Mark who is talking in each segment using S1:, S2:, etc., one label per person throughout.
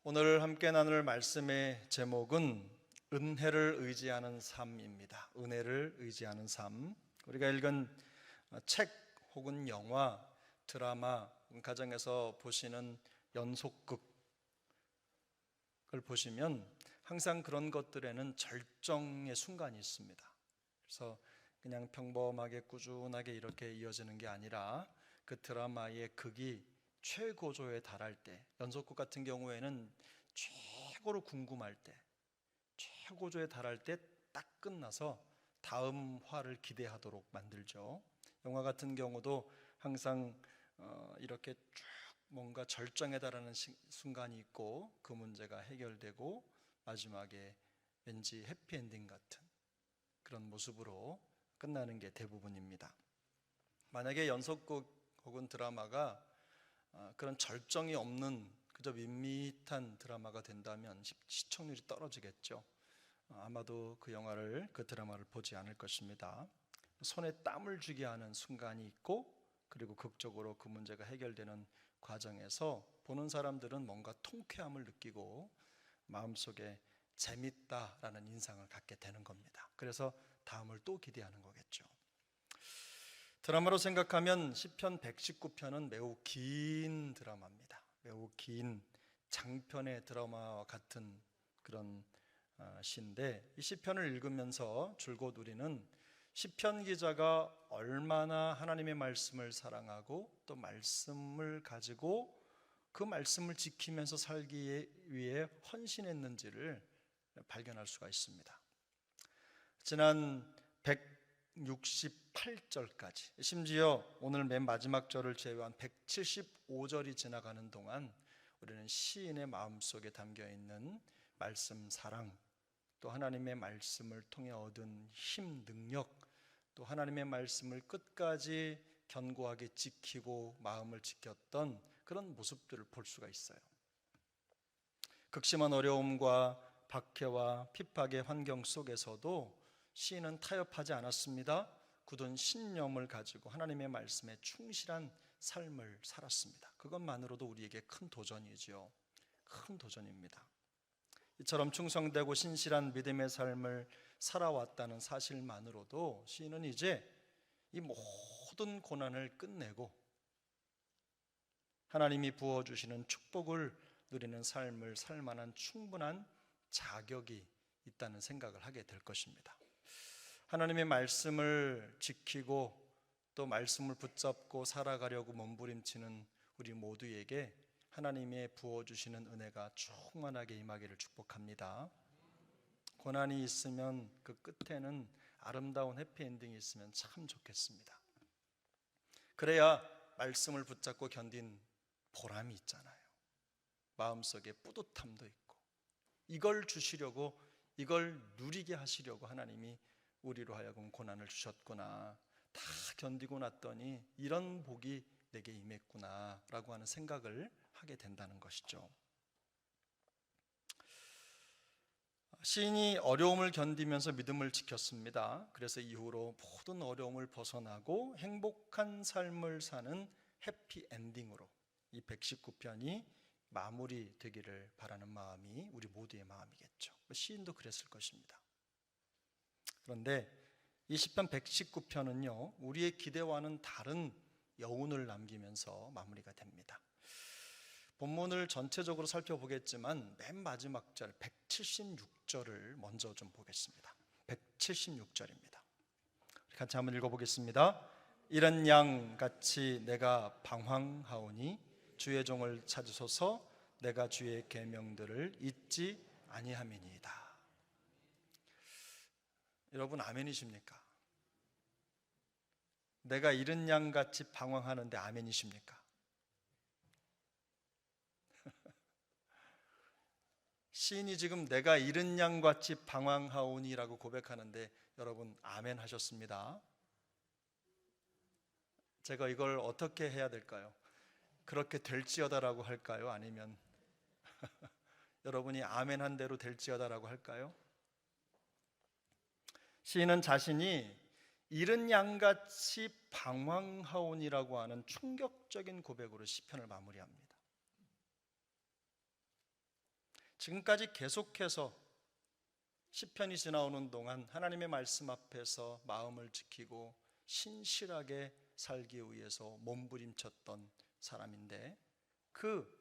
S1: 오늘 함께 나눌 말씀의 제목은 은혜를 의지하는 삶입니다. 은혜를 의지하는 삶. 우리가 읽은 책 혹은 영화, 드라마, 가정에서 보시는 연속극을 보시면 항상 그런 것들에는 절정의 순간이 있습니다. 그래서 그냥 평범하게 꾸준하게 이렇게 이어지는 게 아니라 그 드라마의 극이 최고조에 달할 때, 연속극 같은 경우에는 최고로 궁금할 때, 최고조에 달할 때 딱 끝나서 다음 화를 기대하도록 만들죠. 영화 같은 경우도 항상 이렇게 쭉 뭔가 절정에 달하는 순간이 있고 그 문제가 해결되고 마지막에 왠지 해피엔딩 같은 그런 모습으로 끝나는 게 대부분입니다. 만약에 연속극 혹은 드라마가 그런 절정이 없는 그저 밋밋한 드라마가 된다면 시청률이 떨어지겠죠. 아마도 그 드라마를 보지 않을 것입니다. 손에 땀을 쥐게 하는 순간이 있고 그리고 극적으로 그 문제가 해결되는 과정에서 보는 사람들은 뭔가 통쾌함을 느끼고 마음속에 재밌다라는 인상을 갖게 되는 겁니다. 그래서 다음을 또 기대하는 거겠죠. 드라마로 생각하면 시편 119편은 매우 긴 드라마입니다. 매우 긴 장편의 드라마와 같은 그런 시인데, 이 시편을 읽으면서 줄곧 우리는 시편 기자가 얼마나 하나님의 말씀을 사랑하고 또 말씀을 가지고 그 말씀을 지키면서 살기 위해 헌신했는지를 발견할 수가 있습니다. 지난 168절까지, 심지어 오늘 맨 마지막 절을 제외한 175절이 지나가는 동안 우리는 시인의 마음속에 담겨있는 말씀 사랑, 또 하나님의 말씀을 통해 얻은 힘, 능력, 또 하나님의 말씀을 끝까지 견고하게 지키고 마음을 지켰던 그런 모습들을 볼 수가 있어요. 극심한 어려움과 박해와 핍박의 환경 속에서도 시인은 타협하지 않았습니다. 굳은 신념을 가지고 하나님의 말씀에 충실한 삶을 살았습니다. 그것만으로도 우리에게 큰 도전이지요. 큰 도전입니다. 이처럼 충성되고 신실한 믿음의 삶을 살아왔다는 사실만으로도 시인은 이제 이 모든 고난을 끝내고 하나님이 부어주시는 축복을 누리는 삶을 살 만한 충분한 자격이 있다는 생각을 하게 될 것입니다. 하나님의 말씀을 지키고 또 말씀을 붙잡고 살아가려고 몸부림치는 우리 모두에게 하나님의 부어주시는 은혜가 충만하게 임하기를 축복합니다. 고난이 있으면 그 끝에는 아름다운 해피엔딩이 있으면 참 좋겠습니다. 그래야 말씀을 붙잡고 견딘 보람이 있잖아요. 마음속에 뿌듯함도 있고, 이걸 주시려고, 이걸 누리게 하시려고 하나님이 우리로 하여금 고난을 주셨구나, 다 견디고 났더니 이런 복이 내게 임했구나 라고 하는 생각을 하게 된다는 것이죠. 시인이 어려움을 견디면서 믿음을 지켰습니다. 그래서 이후로 모든 어려움을 벗어나고 행복한 삶을 사는 해피엔딩으로 이 119편이 마무리되기를 바라는 마음이 우리 모두의 마음이겠죠. 시인도 그랬을 것입니다. 그런데 이 시편 119편은요, 우리의 기대와는 다른 여운을 남기면서 마무리가 됩니다. 본문을 전체적으로 살펴보겠지만 맨 마지막 절 176절을 먼저 좀 보겠습니다. 176절입니다. 같이 한번 읽어보겠습니다. 이런 양같이 내가 방황하오니 주의 종을 찾으소서, 내가 주의 계명들을 잊지 아니함이니이다. 여러분, 아멘이십니까? 내가 이른 양같이 방황하는데 아멘이십니까? 시인이 지금 내가 이른 양같이 방황하오니라고 고백하는데 여러분, 아멘 하셨습니다. 제가 이걸 어떻게 해야 될까요? 그렇게 될지어다라고 할까요? 아니면 여러분이 아멘 한 대로 될지어다라고 할까요? 시인은 자신이 이른 양같이 방황하오니라고 하는 충격적인 고백으로 시편을 마무리합니다. 지금까지 계속해서 시편이 지나오는 동안 하나님의 말씀 앞에서 마음을 지키고 신실하게 살기 위해서 몸부림쳤던 사람인데, 그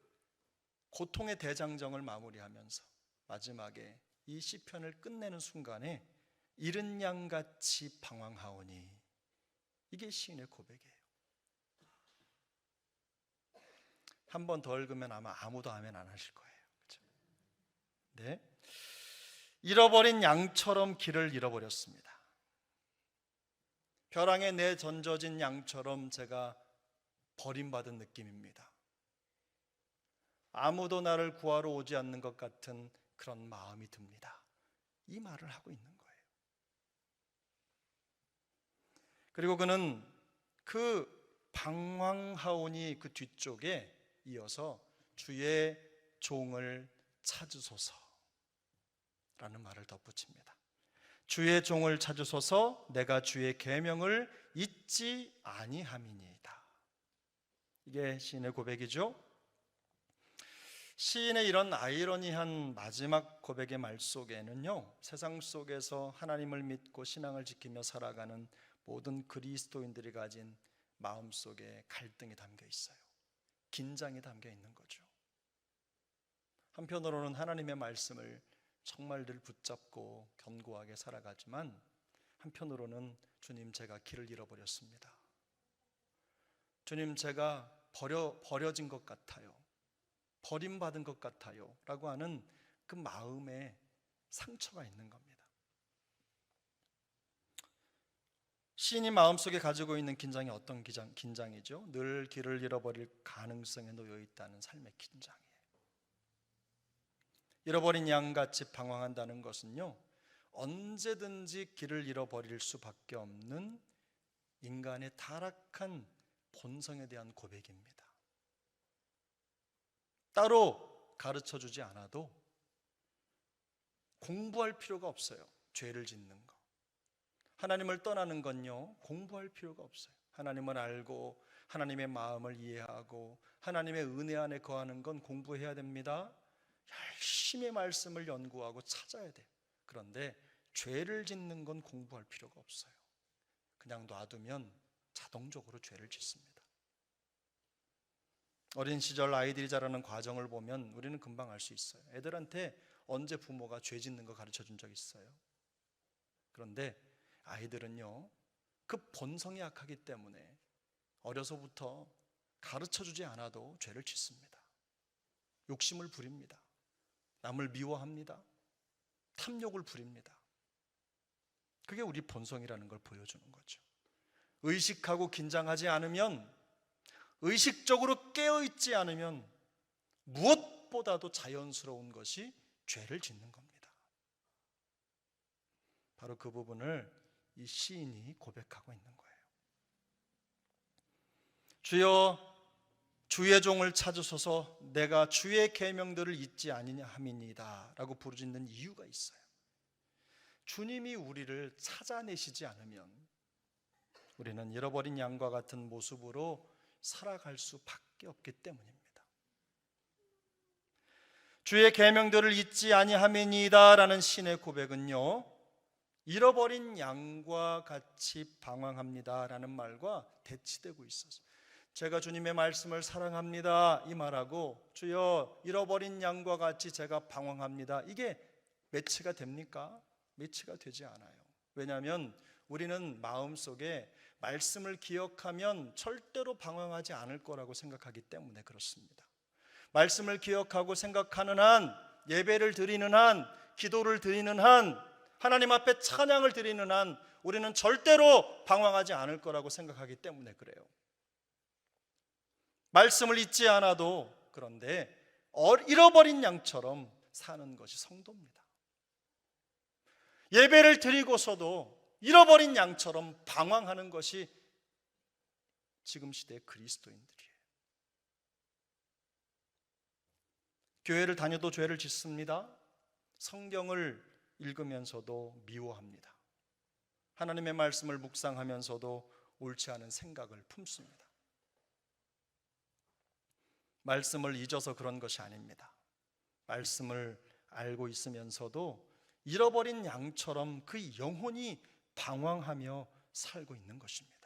S1: 고통의 대장정을 마무리하면서 마지막에 이 시편을 끝내는 순간에 잃은 양같이 방황하오니, 이게 시인의 고백이에요. 한 번 더 읽으면 아마 아무도 아멘 안 하실 거예요. 그렇죠? 네. 잃어버린 양처럼 길을 잃어버렸습니다. 벼랑에 내던져진 양처럼 제가 버림받은 느낌입니다. 아무도 나를 구하러 오지 않는 것 같은 그런 마음이 듭니다. 이 말을 하고 있는 거예요. 그리고 그는 그 방황하오니 그 뒤쪽에 이어서 주의 종을 찾으소서 라는 말을 덧붙입니다. 주의 종을 찾으소서, 내가 주의 계명을 잊지 아니함이니이다. 이게 시인의 고백이죠. 시인의 이런 아이러니한 마지막 고백의 말 속에는요, 세상 속에서 하나님을 믿고 신앙을 지키며 살아가는 모든 그리스도인들이 가진 마음속에 갈등이 담겨 있어요. 긴장이 담겨 있는 거죠. 한편으로는 하나님의 말씀을 정말 늘 붙잡고 견고하게 살아가지만, 한편으로는 주님, 제가 길을 잃어버렸습니다. 주님, 제가 버려진 것 같아요. 버림받은 것 같아요 라고 하는 그 마음에 상처가 있는 겁니다. 시인이 마음속에 가지고 있는 긴장이 어떤 긴장이죠? 늘 길을 잃어버릴 가능성에 놓여 있다는 삶의 긴장이에요. 잃어버린 양같이 방황한다는 것은요, 언제든지 길을 잃어버릴 수밖에 없는 인간의 타락한 본성에 대한 고백입니다. 따로 가르쳐 주지 않아도 공부할 필요가 없어요. 죄를 짓는 거, 하나님을 떠나는 건요, 공부할 필요가 없어요. 하나님을 알고 하나님의 마음을 이해하고 하나님의 은혜 안에 거하는 건 공부해야 됩니다. 열심히 말씀을 연구하고 찾아야 돼요. 그런데 죄를 짓는 건 공부할 필요가 없어요. 그냥 놔두면 자동적으로 죄를 짓습니다. 어린 시절 아이들이 자라는 과정을 보면 우리는 금방 알 수 있어요. 애들한테 언제 부모가 죄 짓는 거 가르쳐 준 적 있어요? 그런데 아이들은요, 그 본성이 약하기 때문에 어려서부터 가르쳐 주지 않아도 죄를 짓습니다. 욕심을 부립니다. 남을 미워합니다. 탐욕을 부립니다. 그게 우리 본성이라는 걸 보여주는 거죠. 의식하고 긴장하지 않으면, 의식적으로 깨어있지 않으면 무엇보다도 자연스러운 것이 죄를 짓는 겁니다. 바로 그 부분을 이 시인이 고백하고 있는 거예요. 주여, 주의 종을 찾으소서, 내가 주의 계명들을 잊지 아니함이니이다 라고 부르짖는 이유가 있어요. 주님이 우리를 찾아내시지 않으면 우리는 잃어버린 양과 같은 모습으로 살아갈 수밖에 없기 때문입니다. 주의 계명들을 잊지 아니함이니이다 라는 신의 고백은요, 잃어버린 양과 같이 방황합니다 라는 말과 대치되고 있어서, 제가 주님의 말씀을 사랑합니다 이 말하고 주여 잃어버린 양과 같이 제가 방황합니다, 이게 매치가 됩니까? 매치가 되지 않아요. 왜냐하면 우리는 마음속에 말씀을 기억하면 절대로 방황하지 않을 거라고 생각하기 때문에 그렇습니다. 말씀을 기억하고 생각하는 한, 예배를 드리는 한, 기도를 드리는 한, 하나님 앞에 찬양을 드리는 한 우리는 절대로 방황하지 않을 거라고 생각하기 때문에 그래요. 말씀을 잊지 않아도, 그런데 잃어버린 양처럼 사는 것이 성도입니다. 예배를 드리고서도 잃어버린 양처럼 방황하는 것이 지금 시대의 그리스도인들이에요. 교회를 다녀도 죄를 짓습니다. 성경을 읽으면서도 미워합니다. 하나님의 말씀을 묵상하면서도 옳지 않은 생각을 품습니다. 말씀을 잊어서 그런 것이 아닙니다. 말씀을 알고 있으면서도 잃어버린 양처럼 그 영혼이 방황하며 살고 있는 것입니다.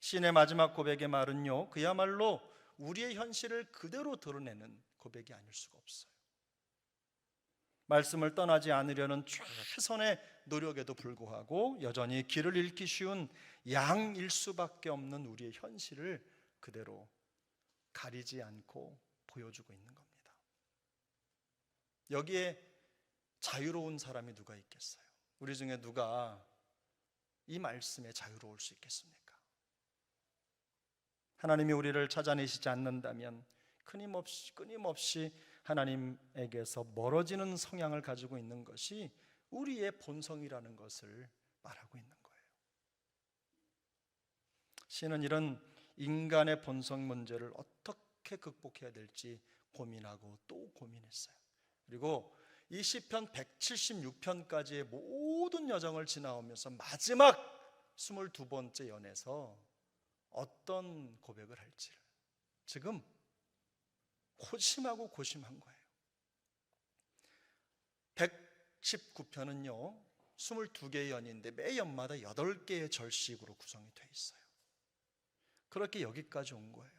S1: 시인의 마지막 고백의 말은요, 그야말로 우리의 현실을 그대로 드러내는 고백이 아닐 수가 없어요. 말씀을 떠나지 않으려는 최선의 노력에도 불구하고 여전히 길을 잃기 쉬운 양일 수밖에 없는 우리의 현실을 그대로 가리지 않고 보여주고 있는 겁니다. 여기에 자유로운 사람이 누가 있겠어요? 우리 중에 누가 이 말씀에 자유로울 수 있겠습니까? 하나님이 우리를 찾아내시지 않는다면 끊임없이 하나님에게서 멀어지는 성향을 가지고 있는 것이 우리의 본성이라는 것을 말하고 있는 거예요. 시인은 이런 인간의 본성 문제를 어떻게 극복해야 될지 고민하고 또 고민했어요. 그리고 이 시편 176편까지의 모든 여정을 지나오면서 마지막 22번째 연에서 어떤 고백을 할지를 지금 고심한 거예요. 119편은요 22개의 연인데 매 연마다 8개의 절식으로 구성이 되어 있어요. 그렇게 여기까지 온 거예요.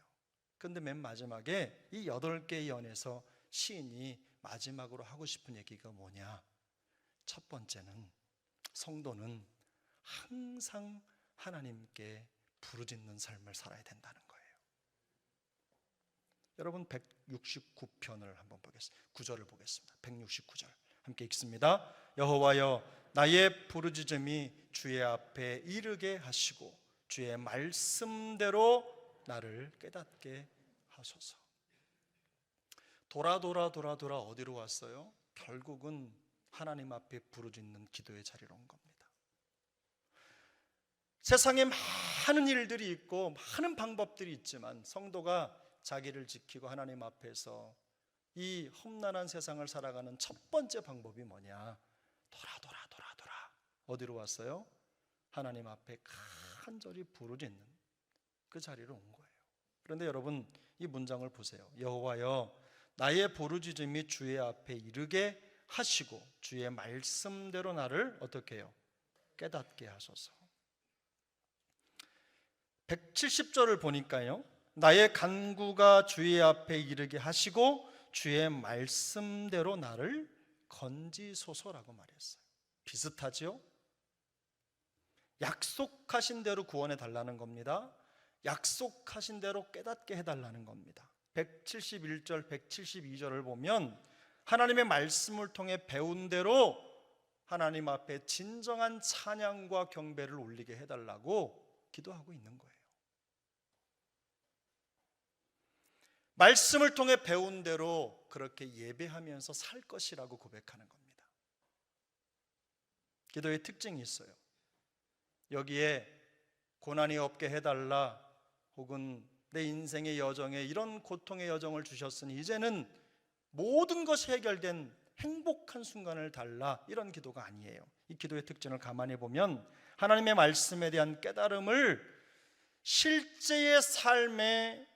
S1: 그런데 맨 마지막에 이 8개의 연에서 시인이 마지막으로 하고 싶은 얘기가 뭐냐? 첫 번째는 성도는 항상 하나님께 부르짖는 삶을 살아야 된다는 거예요. 여러분 169편을 한번 보겠습니다. 9절을 보겠습니다. 169절 함께 읽습니다. 여호와여 나의 부르짖음이 주의 앞에 이르게 하시고 주의 말씀대로 나를 깨닫게 하소서. 돌아 어디로 왔어요? 결국은 하나님 앞에 부르짖는 기도의 자리로 온 겁니다. 세상에 많은 일들이 있고 많은 방법들이 있지만 성도가 자기를 지키고 하나님 앞에서 이 험난한 세상을 살아가는 첫 번째 방법이 뭐냐? 돌아 어디로 왔어요? 하나님 앞에 간절히 부르짖는 그 자리로 온 거예요. 그런데 여러분 이 문장을 보세요. 여호와여 나의 부르짖음이 주의 앞에 이르게 하시고 주의 말씀대로 나를 어떻게 해요? 깨닫게 하소서. 170절을 보니까요 나의 간구가 주의 앞에 이르게 하시고 주의 말씀대로 나를 건지소서라고 말했어요. 비슷하지요? 약속하신 대로 구원해 달라는 겁니다. 약속하신 대로 깨닫게 해달라는 겁니다. 171절, 172절을 보면 하나님의 말씀을 통해 배운 대로 하나님 앞에 진정한 찬양과 경배를 올리게 해달라고 기도하고 있는 거예요. 말씀을 통해 배운 대로 그렇게 예배하면서 살 것이라고 고백하는 겁니다. 기도의 특징이 있어요. 여기에 고난이 없게 해달라 혹은 내 인생의 여정에 이런 고통의 여정을 주셨으니 이제는 모든 것이 해결된 행복한 순간을 달라, 이런 기도가 아니에요. 이 기도의 특징을 가만히 보면 하나님의 말씀에 대한 깨달음을 실제의 삶에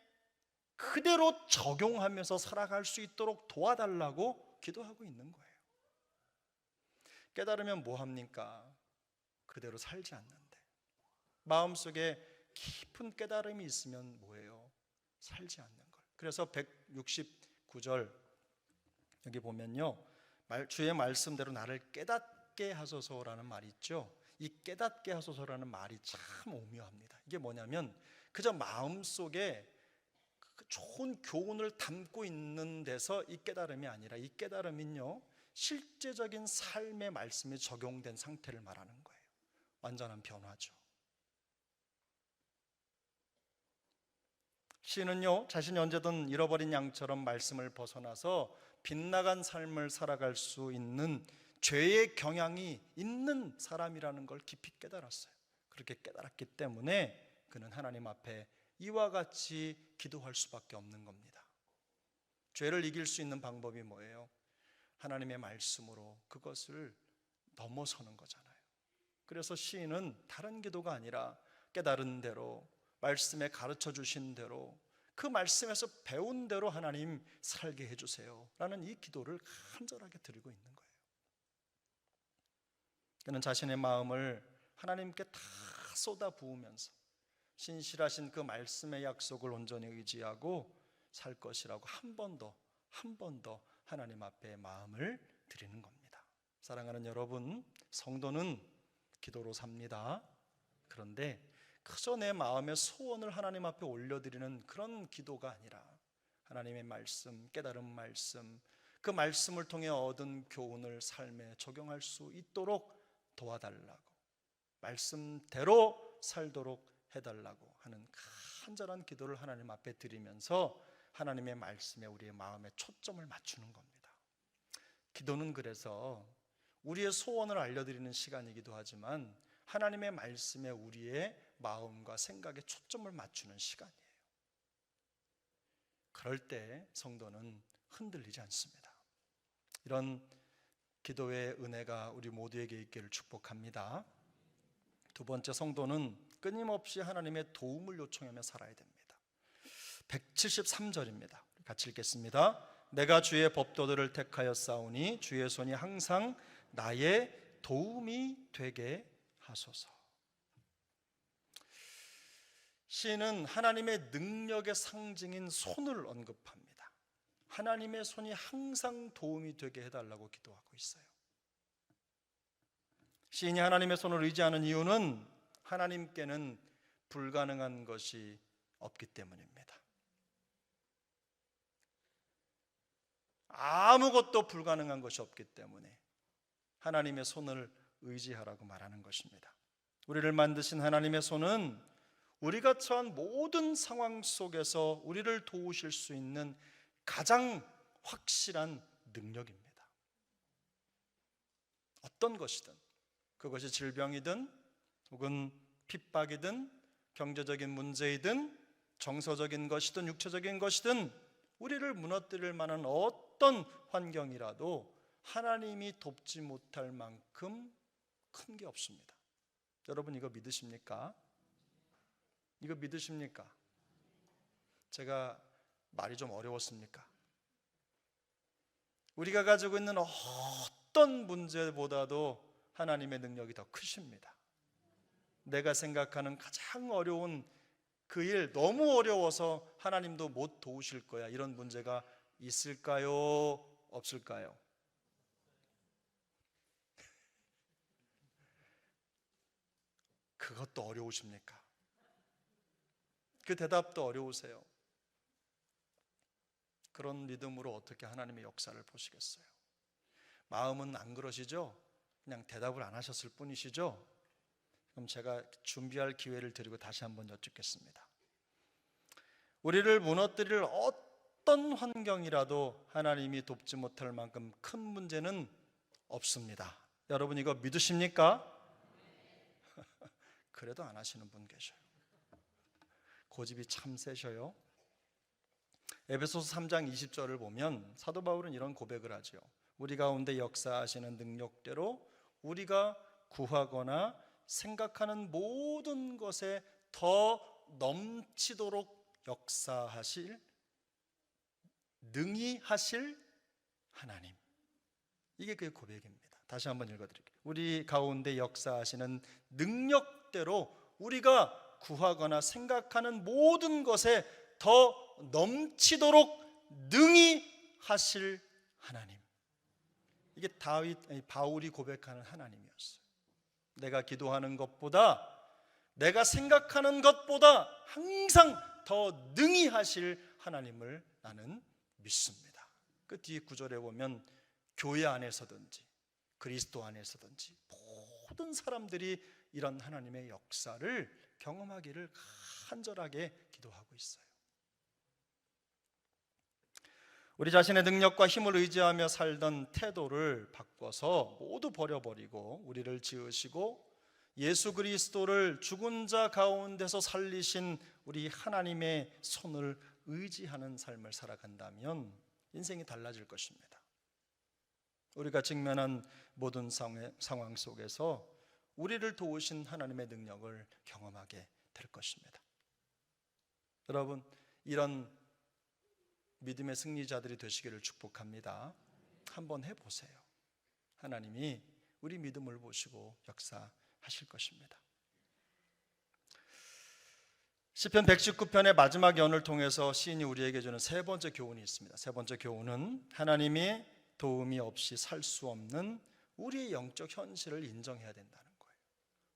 S1: 그대로 적용하면서 살아갈 수 있도록 도와달라고 기도하고 있는 거예요. 깨달으면 뭐합니까? 그대로 살지 않는데. 마음속에 깊은 깨달음이 있으면 뭐예요? 살지 않는 걸. 그래서 169절 여기 보면요 주의 말씀대로 나를 깨닫게 하소서라는 말이 있죠. 이 깨닫게 하소서라는 말이 참 오묘합니다. 이게 뭐냐면 그저 마음속에 좋은 교훈을 담고 있는 데서 이 깨달음이 아니라 이 깨달음은요 실제적인 삶의 말씀이 적용된 상태를 말하는 거예요. 완전한 변화죠. 시인은요 자신이 언제든 잃어버린 양처럼 말씀을 벗어나서 빗나간 삶을 살아갈 수 있는 죄의 경향이 있는 사람이라는 걸 깊이 깨달았어요. 그렇게 깨달았기 때문에 그는 하나님 앞에 이와 같이 기도할 수밖에 없는 겁니다. 죄를 이길 수 있는 방법이 뭐예요? 하나님의 말씀으로 그것을 넘어서는 거잖아요. 그래서 시인은 다른 기도가 아니라 깨달은 대로 말씀에 가르쳐 주신 대로 그 말씀에서 배운 대로 하나님 살게 해주세요 라는 이 기도를 간절하게 드리고 있는 거예요. 그는 자신의 마음을 하나님께 다 쏟아부으면서 신실하신 그 말씀의 약속을 온전히 의지하고 살 것이라고 한 번 더 하나님 앞에 마음을 드리는 겁니다. 사랑하는 여러분, 성도는 기도로 삽니다. 그런데 그저 내 마음의 소원을 하나님 앞에 올려드리는 그런 기도가 아니라 하나님의 말씀, 깨달은 말씀, 그 말씀을 통해 얻은 교훈을 삶에 적용할 수 있도록 도와달라고, 말씀대로 살도록 해달라고 하는 간절한 기도를 하나님 앞에 드리면서 하나님의 말씀에 우리의 마음에 초점을 맞추는 겁니다. 기도는 그래서 우리의 소원을 알려드리는 시간이기도 하지만 하나님의 말씀에 우리의 마음과 생각에 초점을 맞추는 시간이에요. 그럴 때 성도는 흔들리지 않습니다. 이런 기도의 은혜가 우리 모두에게 있기를 축복합니다. 두 번째, 성도는 끊임없이 하나님의 도움을 요청하며 살아야 됩니다. 173절입니다. 같이 읽겠습니다. 내가 주의 법도들을 택하여 싸우니 주의 손이 항상 나의 도움이 되게 하소서. 시인은 하나님의 능력의 상징인 손을 언급합니다. 하나님의 손이 항상 도움이 되게 해달라고 기도하고 있어요. 시인이 하나님의 손을 의지하는 이유는 하나님께는 불가능한 것이 없기 때문입니다. 아무것도 불가능한 것이 없기 때문에 하나님의 손을 의지하라고 말하는 것입니다. 우리를 만드신 하나님의 손은 우리가 처한 모든 상황 속에서 우리를 도우실 수 있는 가장 확실한 능력입니다. 어떤 것이든, 그것이 질병이든 혹은 핍박이든 경제적인 문제이든 정서적인 것이든 육체적인 것이든 우리를 무너뜨릴 만한 어떤 환경이라도 하나님이 돕지 못할 만큼 큰 게 없습니다. 여러분, 이거 믿으십니까? 이거 믿으십니까? 제가 말이 좀 어려웠습니까? 우리가 가지고 있는 어떤 문제보다도 하나님의 능력이 더 크십니다. 내가 생각하는 가장 어려운 그 일, 너무 어려워서 하나님도 못 도우실 거야, 이런 문제가 있을까요? 없을까요? 그것도 어려우십니까? 그 대답도 어려우세요? 그런 믿음으로 어떻게 하나님의 역사를 보시겠어요? 마음은 안 그러시죠? 그냥 대답을 안 하셨을 뿐이시죠? 그럼 제가 준비할 기회를 드리고 다시 한번 여쭙겠습니다. 우리를 무너뜨릴 어떤 환경이라도 하나님이 돕지 못할 만큼 큰 문제는 없습니다. 여러분, 이거 믿으십니까? 그래도 안 하시는 분 계셔요. 고집이 참 세셔요. 에베소서 3장 20절을 보면 사도 바울은 이런 고백을 하죠. 우리 가운데 역사하시는 능력대로 우리가 구하거나 생각하는 모든 것에 더 넘치도록 역사하실, 능히 하실 하나님. 이게 그 고백입니다. 다시 한번 읽어드릴게요. 우리 가운데 역사하시는 능력대로 우리가 구하거나 생각하는 모든 것에 더 넘치도록 능히 하실 하나님. 이게 바울이 고백하는 하나님이었어요. 내가 기도하는 것보다, 내가 생각하는 것보다 항상 더 능히 하실 하나님을 나는 믿습니다. 그 뒤에 구절에 보면 교회 안에서든지 그리스도 안에서든지 모든 사람들이 이런 하나님의 역사를 경험하기를 간절하게 기도하고 있어요. 우리 자신의 능력과 힘을 의지하며 살던 태도를 바꿔서 모두 버려버리고 우리를 지으시고 예수 그리스도를 죽은 자 가운데서 살리신 우리 하나님의 손을 의지하는 삶을 살아간다면 인생이 달라질 것입니다. 우리가 직면한 모든 상황 속에서 우리를 도우신 하나님의 능력을 경험하게 될 것입니다. 여러분, 이런 믿음의 승리자들이 되시기를 축복합니다. 한번 해보세요. 하나님이 우리 믿음을 보시고 역사하실 것입니다. 시편 119편의 마지막 연을 통해서 시인이 우리에게 주는 세 번째 교훈이 있습니다. 세 번째 교훈은 하나님의 도움이 없이 살 수 없는 우리의 영적 현실을 인정해야 된다는 거예요.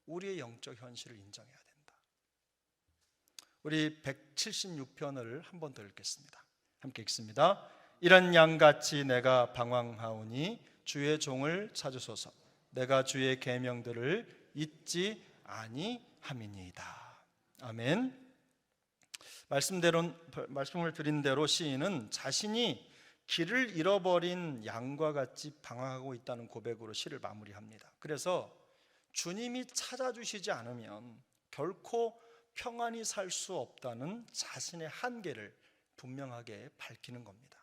S1: 우리의 영적 현실을 인정해야 된다. 우리 176편을 한 번 더 읽겠습니다. 함께 읽습니다. 이런 양같이 내가 방황하오니 주의 종을 찾으소서. 내가 주의 계명들을 잊지 아니함이니이다. 아멘. 말씀을 드린 대로 시인은 자신이 길을 잃어버린 양과 같이 방황하고 있다는 고백으로 시를 마무리합니다. 그래서 주님이 찾아주시지 않으면 결코 평안히 살 수 없다는 자신의 한계를 분명하게 밝히는 겁니다.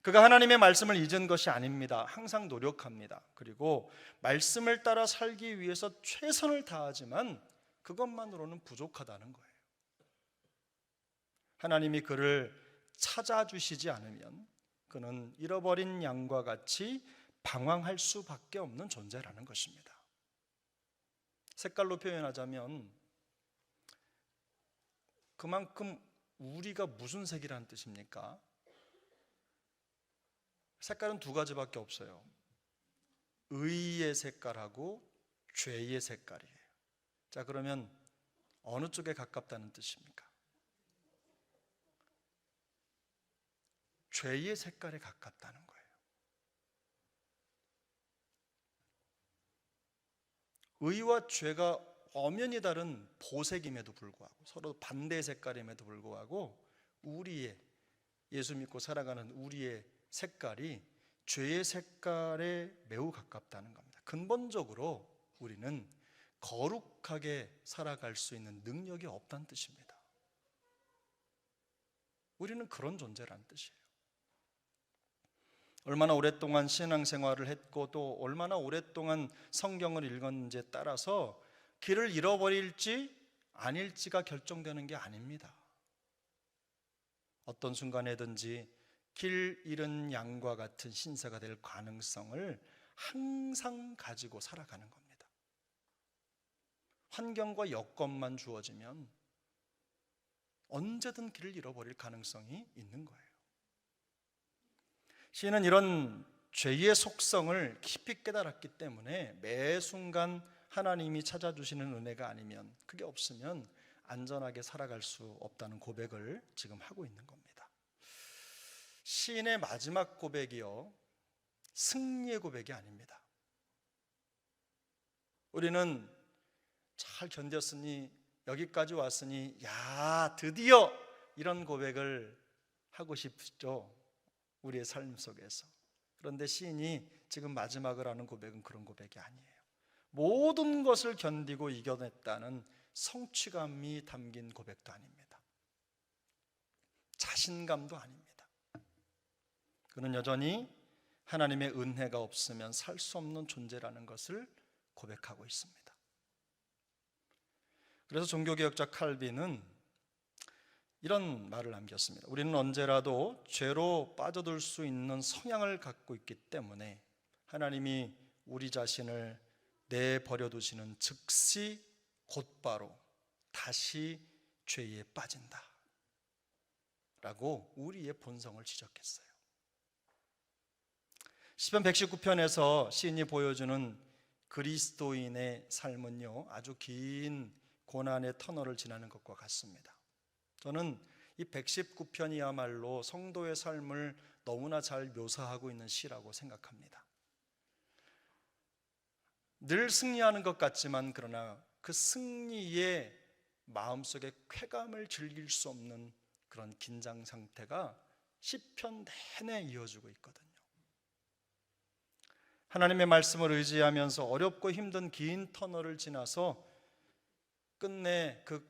S1: 그가 하나님의 말씀을 잊은 것이 아닙니다. 항상 노력합니다. 그리고 말씀을 따라 살기 위해서 최선을 다하지만 그것만으로는 부족하다는 거예요. 하나님이 그를 찾아주시지 않으면 그는 잃어버린 양과 같이 방황할 수밖에 없는 존재라는 것입니다. 색깔로 표현하자면 그만큼 우리가 무슨 색이라는 뜻입니까? 색깔은 두 가지밖에 없어요. 의의 색깔하고 죄의 색깔이에요. 자, 그러면 어느 쪽에 가깝다는 뜻입니까? 죄의 색깔에 가깝다는 거예요. 의와 죄가 엄연히 다른 보색임에도 불구하고 서로 반대의 색깔임에도 불구하고 우리의 예수 믿고 살아가는 우리의 색깔이 죄의 색깔에 매우 가깝다는 겁니다. 근본적으로 우리는 거룩하게 살아갈 수 있는 능력이 없다는 뜻입니다. 우리는 그런 존재라는 뜻이에요. 얼마나 오랫동안 신앙생활을 했고 또 얼마나 오랫동안 성경을 읽었는지에 따라서 길을 잃어버릴지 아닐지가 결정되는 게 아닙니다. 어떤 순간에든지 길 잃은 양과 같은 신세가 될 가능성을 항상 가지고 살아가는 겁니다. 환경과 여건만 주어지면 언제든 길을 잃어버릴 가능성이 있는 거예요. 시인은 이런 죄의 속성을 깊이 깨달았기 때문에 매 순간 하나님이 찾아주시는 은혜가 아니면, 그게 없으면 안전하게 살아갈 수 없다는 고백을 지금 하고 있는 겁니다. 시인의 마지막 고백이요, 승리의 고백이 아닙니다. 우리는 잘 견뎠으니, 여기까지 왔으니 야 드디어 이런 고백을 하고 싶죠, 우리의 삶 속에서. 그런데 시인이 지금 마지막을 하는 고백은 그런 고백이 아니에요. 모든 것을 견디고 이겨냈다는 성취감이 담긴 고백도 아닙니다. 자신감도 아닙니다. 그는 여전히 하나님의 은혜가 없으면 살 수 없는 존재라는 것을 고백하고 있습니다. 그래서 종교개혁자 칼빈은 이런 말을 남겼습니다. 우리는 언제라도 죄로 빠져들 수 있는 성향을 갖고 있기 때문에 하나님이 우리 자신을 내버려 두시는 즉시 곧바로 다시 죄에 빠진다 라고 우리의 본성을 지적했어요. 시편 119편에서 시인이 보여주는 그리스도인의 삶은요, 아주 긴 고난의 터널을 지나는 것과 같습니다. 저는 이 119편이야말로 성도의 삶을 너무나 잘 묘사하고 있는 시라고 생각합니다. 늘 승리하는 것 같지만 그러나 그 승리의 마음속에 쾌감을 즐길 수 없는 그런 긴장 상태가 시편 내내 이어지고 있거든요. 하나님의 말씀을 의지하면서 어렵고 힘든 긴 터널을 지나서 끝내 그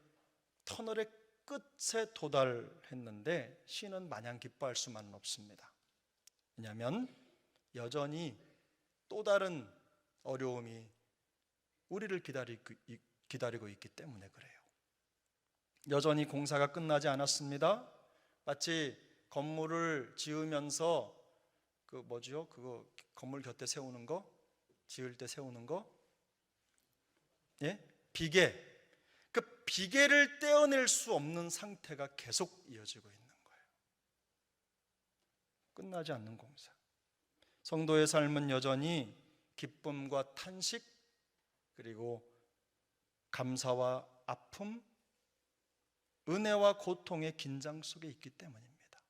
S1: 터널의 끝에 도달했는데 시인은 마냥 기뻐할 수만은 없습니다. 왜냐하면 여전히 또 다른 어려움이 우리를 기다리고 있기 때문에 그래요. 여전히 공사가 끝나지 않았습니다. 마치 건물을 지으면서 그거 건물 곁에 세우는 거, 지을 때 세우는 거, 예? 비계. 그 비계를 떼어낼 수 없는 상태가 계속 이어지고 있는 거예요. 끝나지 않는 공사. 성도의 삶은 여전히 기쁨과 탄식, 그리고 감사와 아픔, 은혜와 고통의 긴장 속에 있기 때문입니다.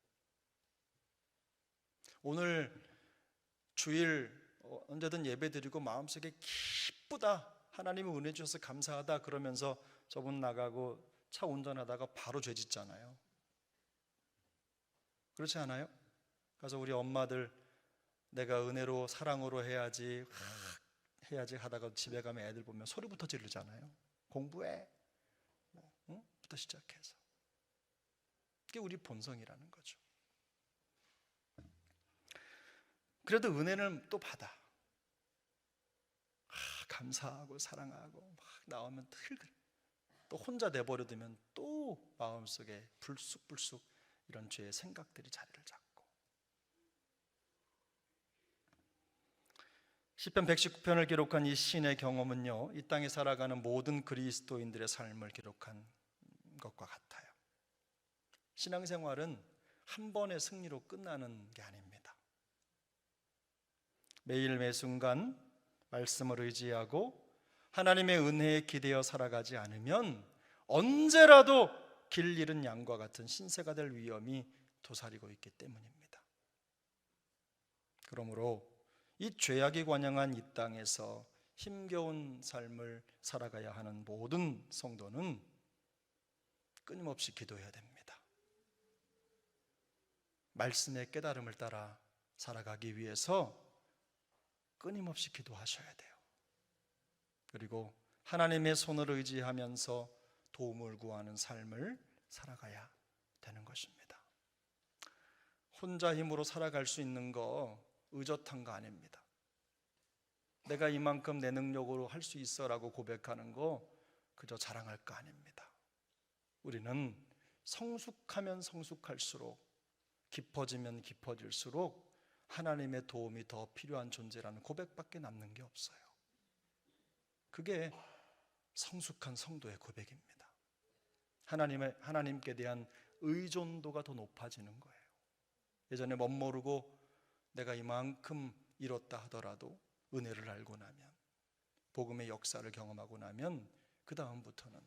S1: 오늘 주일 언제든 예배드리고 마음속에 기쁘다, 하나님의 은혜 주셔서 감사하다 그러면서 저분 나가고 차 운전하다가 바로 죄 짓잖아요. 그렇지 않아요? 그래서 우리 엄마들 내가 은혜로 사랑으로 해야지 하다가 집에 가면 애들 보면 소리부터 지르잖아요. 공부해 부터 시작해서. 그게 우리 본성이라는 거죠. 그래도 은혜는 또 받아. 감사하고 사랑하고 막 나오면 또 혼자 내버려두면 또 마음속에 불쑥불쑥 이런 죄의 생각들이 자리를 잡고. 시편 119편을 기록한 이 시인의 경험은요, 이 땅에 살아가는 모든 그리스도인들의 삶을 기록한 것과 같아요. 신앙생활은 한 번의 승리로 끝나는 게 아닙니다. 매일 매순간 말씀을 의지하고 하나님의 은혜에 기대어 살아가지 않으면 언제라도 길 잃은 양과 같은 신세가 될 위험이 도사리고 있기 때문입니다. 그러므로 이 죄악이 관영한 이 땅에서 힘겨운 삶을 살아가야 하는 모든 성도는 끊임없이 기도해야 됩니다. 말씀의 깨달음을 따라 살아가기 위해서 끊임없이 기도하셔야 돼요. 그리고 하나님의 손을 의지하면서 도움을 구하는 삶을 살아가야 되는 것입니다. 혼자 힘으로 살아갈 수 있는 거 의젓한 거 아닙니다. 내가 이만큼 내 능력으로 할 수 있어 라고 고백하는 거 그저 자랑할 거 아닙니다. 우리는 성숙하면 성숙할수록, 깊어지면 깊어질수록 하나님의 도움이 더 필요한 존재라는 고백밖에 남는 게 없어요. 그게 성숙한 성도의 고백입니다. 하나님께 대한 의존도가 더 높아지는 거예요. 예전에 멋모르고 내가 이만큼 잃었다 하더라도 은혜를 알고 나면, 복음의 역사를 경험하고 나면 그 다음부터는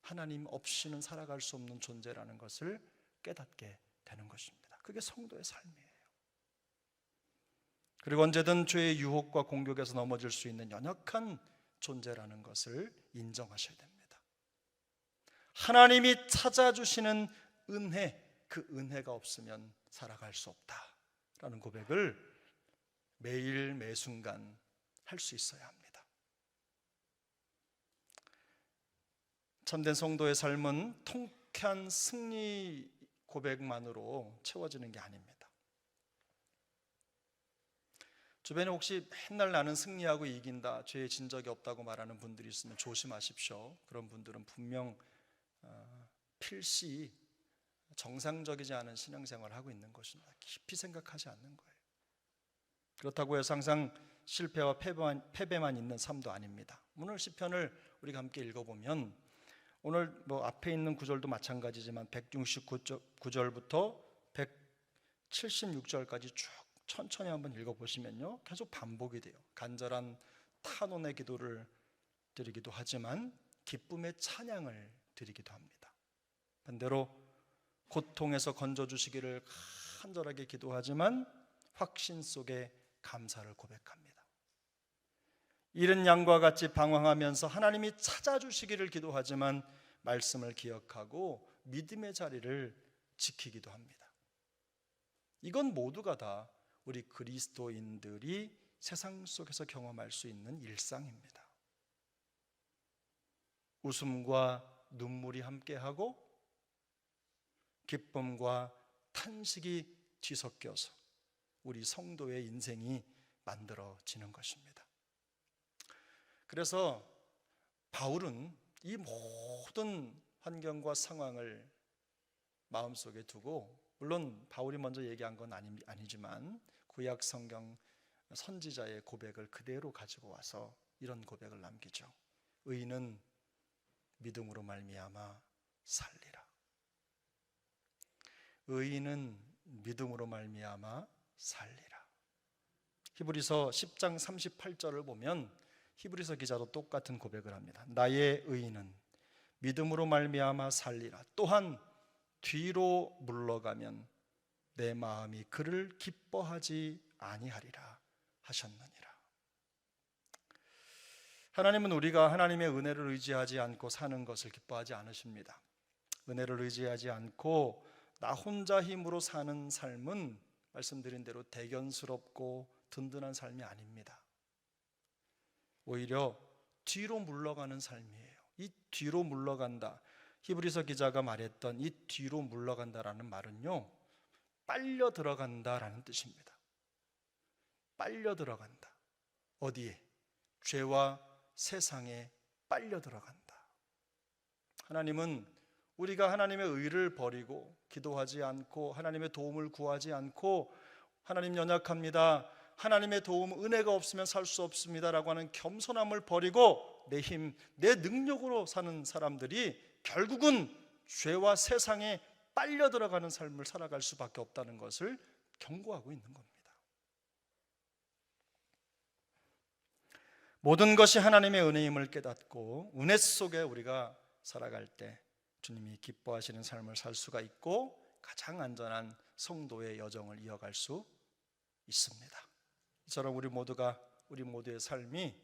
S1: 하나님 없이는 살아갈 수 없는 존재라는 것을 깨닫게 되는 것입니다. 그게 성도의 삶이에요. 그리고 언제든 죄의 유혹과 공격에서 넘어질 수 있는 연약한 존재라는 것을 인정하셔야 됩니다. 하나님이 찾아주시는 은혜, 그 은혜가 없으면 살아갈 수 없다라는 고백을 매일 매순간 할 수 있어야 합니다. 참된 성도의 삶은 통쾌한 승리 고백만으로 채워지는 게 아닙니다. 주변에 혹시 맨날 나는 승리하고 이긴다, 죄에 진 적이 없다고 말하는 분들이 있으면 조심하십시오. 그런 분들은 분명 필시 정상적이지 않은 신앙생활을 하고 있는 것입니다. 깊이 생각하지 않는 거예요. 그렇다고 해서 항상 실패와 패배만 있는 삶도 아닙니다. 오늘 시편을 우리가 함께 읽어보면, 오늘 앞에 있는 구절도 마찬가지지만 169절부터 176절까지 쭉 천천히 한번 읽어보시면요, 계속 반복이 돼요. 간절한 탄원의 기도를 드리기도 하지만 기쁨의 찬양을 드리기도 합니다. 반대로 고통에서 건져주시기를 간절하게 기도하지만 확신 속에 감사를 고백합니다. 잃은 양과 같이 방황하면서 하나님이 찾아주시기를 기도하지만 말씀을 기억하고 믿음의 자리를 지키기도 합니다. 이건 모두가 다 우리 그리스도인들이 세상 속에서 경험할 수 있는 일상입니다. 웃음과 눈물이 함께하고 기쁨과 탄식이 뒤섞여서 우리 성도의 인생이 만들어지는 것입니다. 그래서 바울은 이 모든 환경과 상황을 마음속에 두고, 물론 바울이 먼저 얘기한 건 아니지만 구약 성경 선지자의 고백을 그대로 가지고 와서 이런 고백을 남기죠. 의인은 믿음으로 말미암아 살리라. 의인은 믿음으로 말미암아 살리라. 히브리서 10장 38절을 보면 히브리서 기자도 똑같은 고백을 합니다. 나의 의인은 믿음으로 말미암아 살리라. 또한 뒤로 물러가면 내 마음이 그를 기뻐하지 아니하리라 하셨느니라. 하나님은 우리가 하나님의 은혜를 의지하지 않고 사는 것을 기뻐하지 않으십니다. 은혜를 의지하지 않고 나 혼자 힘으로 사는 삶은 말씀드린 대로 대견스럽고 든든한 삶이 아닙니다. 오히려 뒤로 물러가는 삶이에요. 이 뒤로 물러간다, 히브리서 기자가 말했던 이 뒤로 물러간다라는 말은요, 빨려 들어간다라는 뜻입니다. 빨려 들어간다. 어디에? 죄와 세상에 빨려 들어간다. 하나님은 우리가 하나님의 의를 버리고 기도하지 않고 하나님의 도움을 구하지 않고 하나님 연약합니다, 하나님의 도움, 은혜가 없으면 살 수 없습니다 라고 하는 겸손함을 버리고 내 힘, 내 능력으로 사는 사람들이 결국은 죄와 세상에 빨려 들어가는 삶을 살아갈 수밖에 없다는 것을 경고하고 있는 겁니다. 모든 것이 하나님의 은혜임을 깨닫고 은혜 속에 우리가 살아갈 때 주님이 기뻐하시는 삶을 살 수가 있고 가장 안전한 성도의 여정을 이어갈 수 있습니다. 이처럼 우리 모두의 삶이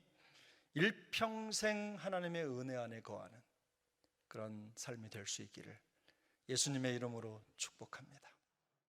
S1: 일평생 하나님의 은혜 안에 거하는 그런 삶이 될 수 있기를 예수님의 이름으로 축복합니다.